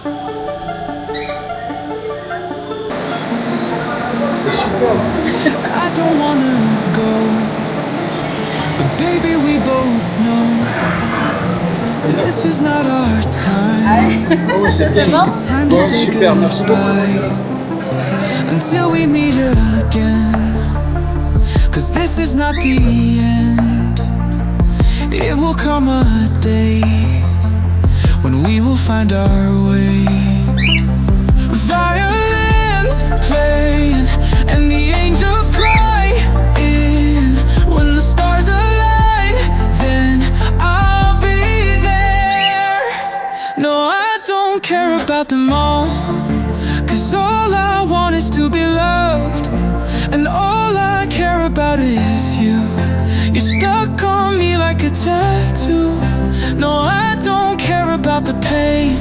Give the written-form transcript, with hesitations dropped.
C'est super. I don't wanna go, but baby we both know this is not our time. Oh oui, c'est bien. It's time to Bon, say super, merci beaucoup. goodbye until we meet again. 'Cause this is not the end. It will come a day when we will find our way. Violins playing and the angels crying. When the stars align, then I'll be there. No, I don't care about them all, 'cause all I want is to be loved, and all I care about is you. You're stuck on me like a tattoo. No, I don't care about the pain.